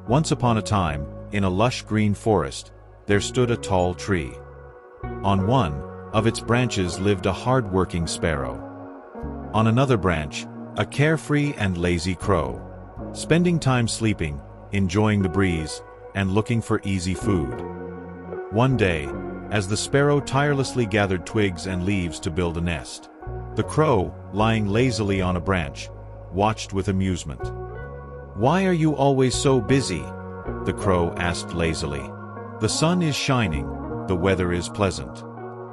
Once upon a time, in a lush green forest, there stood a tall tree. On one of its branches lived a hardworking sparrow. On another branch, a carefree and lazy crow, spending time sleeping, enjoying the breeze, and looking for easy food. One day, as the sparrow tirelessly gathered twigs and leaves to build a nest, the crow, lying lazily on a branch, watched with amusement. "Why are you always so busy?" the crow asked lazily. "The sun is shining, the weather is pleasant.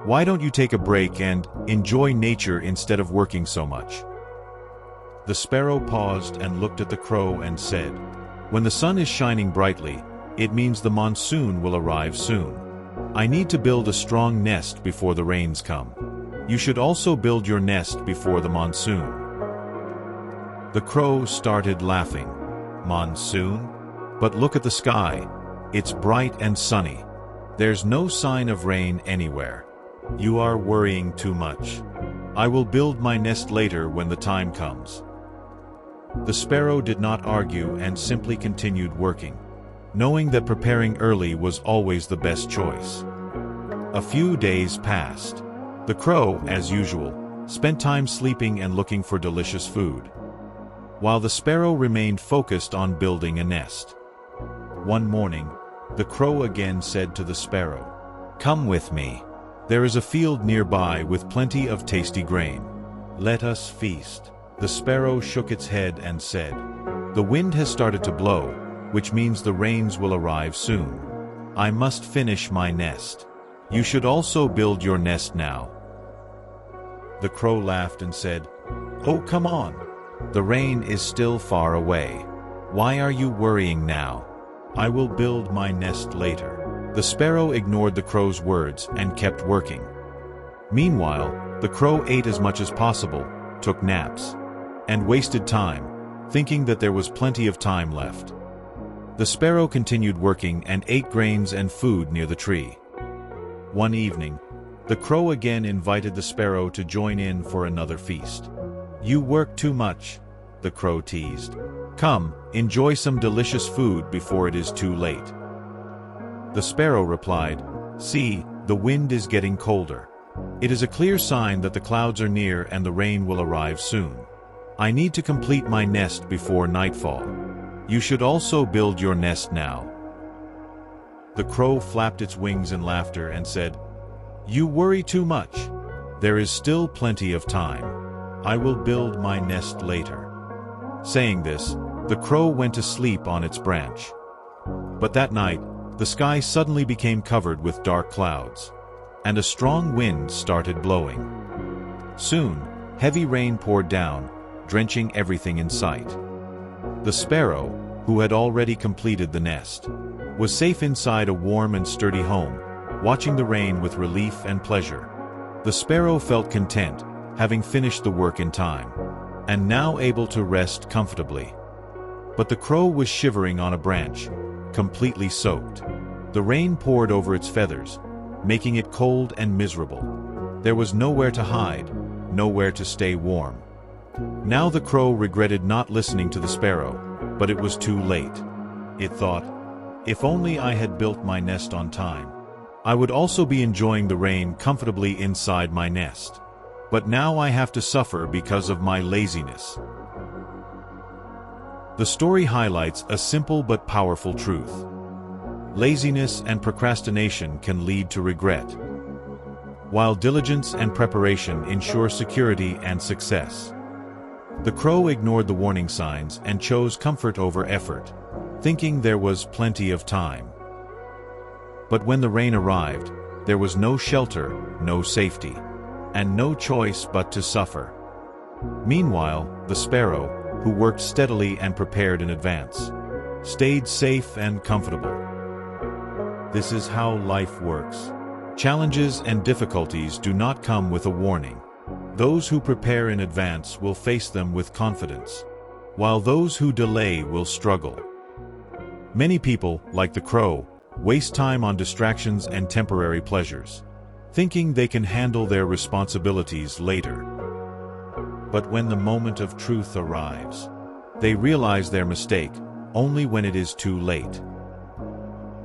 Why don't you take a break and enjoy nature instead of working so much?" The sparrow paused and looked at the crow and said, "When the sun is shining brightly, it means the monsoon will arrive soon. I need to build a strong nest before the rains come. You should also build your nest before the monsoon." The crow started laughing. "Monsoon? But look at the sky. It's bright and sunny. There's no sign of rain anywhere. You are worrying too much. I will build my nest later when the time comes." The sparrow did not argue and simply continued working, knowing that preparing early was always the best choice. A few days passed. The crow, as usual, spent time sleeping and looking for delicious food, while the sparrow remained focused on building a nest. One morning, the crow again said to the sparrow, "Come with me. There is a field nearby with plenty of tasty grain. Let us feast." The sparrow shook its head and said, "The wind has started to blow, which means the rains will arrive soon. I must finish my nest. You should also build your nest now." The crow laughed and said, "Oh, come on. The rain is still far away. Why are you worrying now? I will build my nest later." The sparrow ignored the crow's words and kept working. Meanwhile, the crow ate as much as possible, took naps, and wasted time, thinking that there was plenty of time left. The sparrow continued working and ate grains and food near the tree. One evening, the crow again invited the sparrow to join in for another feast. "You work too much," the crow teased. "Come, enjoy some delicious food before it is too late." The sparrow replied, "See, the wind is getting colder. It is a clear sign that the clouds are near and the rain will arrive soon. I need to complete my nest before nightfall. You should also build your nest now." The crow flapped its wings in laughter and said, "You worry too much. There is still plenty of time. I will build my nest later." Saying this, the crow went to sleep on its branch. But that night, the sky suddenly became covered with dark clouds, and a strong wind started blowing. Soon, heavy rain poured down, drenching everything in sight. The sparrow, who had already completed the nest, was safe inside a warm and sturdy home, watching the rain with relief and pleasure. The sparrow felt content, having finished the work in time, and now able to rest comfortably. But the crow was shivering on a branch, completely soaked. The rain poured over its feathers, making it cold and miserable. There was nowhere to hide, nowhere to stay warm. Now the crow regretted not listening to the sparrow, but it was too late. It thought, "If only I had built my nest on time, I would also be enjoying the rain comfortably inside my nest. But now I have to suffer because of my laziness." The story highlights a simple but powerful truth. Laziness and procrastination can lead to regret, while diligence and preparation ensure security and success. The crow ignored the warning signs and chose comfort over effort, thinking there was plenty of time. But when the rain arrived, there was no shelter, no safety, and no choice but to suffer. Meanwhile, the sparrow, who worked steadily and prepared in advance, stayed safe and comfortable. This is how life works. Challenges and difficulties do not come with a warning. Those who prepare in advance will face them with confidence, while those who delay will struggle. Many people, like the crow, waste time on distractions and temporary pleasures, thinking they can handle their responsibilities later. But when the moment of truth arrives, they realize their mistake, only when it is too late.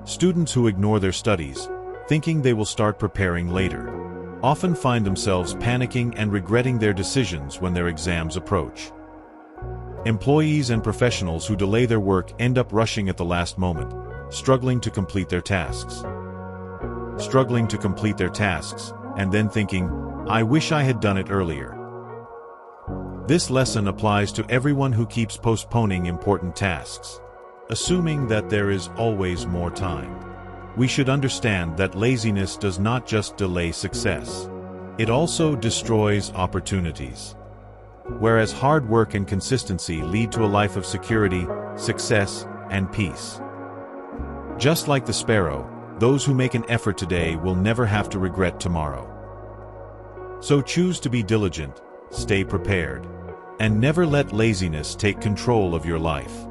Students who ignore their studies, thinking they will start preparing later, often find themselves panicking and regretting their decisions when their exams approach. Employees and professionals who delay their work end up rushing at the last moment, struggling to complete their tasks. And then thinking, I wish I had done it earlier. This lesson applies to everyone who keeps postponing important tasks, assuming that there is always more time. We should understand that laziness does not just delay success. It also destroys opportunities. Whereas hard work and consistency lead to a life of security, success, and peace. Just like the sparrow, those who make an effort today will never have to regret tomorrow. So choose to be diligent, stay prepared, and never let laziness take control of your life.